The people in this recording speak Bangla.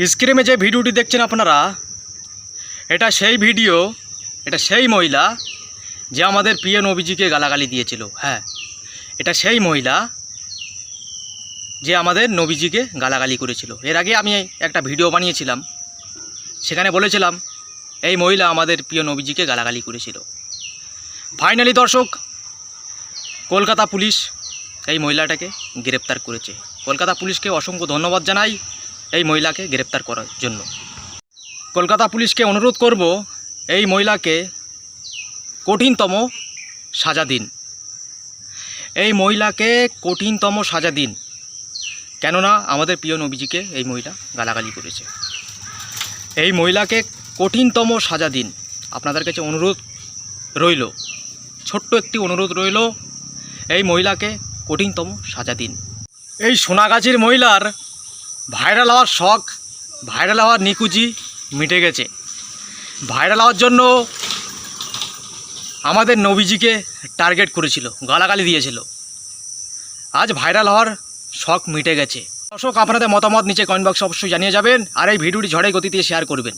স্ক্রিনে যে ভিডিওটি দেখছেন আপনারা, এটা সেই ভিডিও, এটা সেই মহিলা যে আমাদের প্রিয় নবীজিকে গালাগালি দিয়েছিল। হ্যাঁ, এটা সেই মহিলা যে আমাদের নবীজিকে গালাগালি করেছিল। এর আগে আমি একটা ভিডিও বানিয়েছিলাম, সেখানে বলেছিলাম এই মহিলা আমাদের প্রিয় নবীজিকে গালাগালি করেছিল। ফাইনালি দর্শক, কলকাতা পুলিশ এই মহিলাটাকে গ্রেপ্তার করেছে। কলকাতা পুলিশকে অসংখ্য ধন্যবাদ জানাই এই মহিলাকে গ্রেপ্তার করার জন্য। কলকাতা পুলিশকে অনুরোধ করব এই মহিলাকে কঠিনতম সাজা দিন। এই মহিলাকে কঠিনতম সাজা দিন, কেননা আমাদের প্রিয় নবীজিকে এই মহিলা গালাগালি করেছে। এই মহিলাকে কঠিনতম সাজা দিন। আপনাদের কাছে অনুরোধ রইল, ছোট্ট একটি অনুরোধ রইল, এই মহিলাকে কঠিনতম সাজা দিন। এই সোনাগাছির মহিলার ভাইরাল হওয়ার শখ, ভাইরাল হওয়ার নিকুচি মিটে গেছে। ভাইরাল হওয়ার জন্য আমাদের নবীজিকে টার্গেট করেছিল, গালাগালি দিয়েছিল। আজ ভাইরাল হওয়ার শখ মিটে গেছে। দর্শক, আপনাদের মতামত নিচে কমেন্ট বক্সে অবশ্যই জানিয়ে যাবেন, আর এই ভিডিওটি ঝড়ের গতিতে শেয়ার করবেন।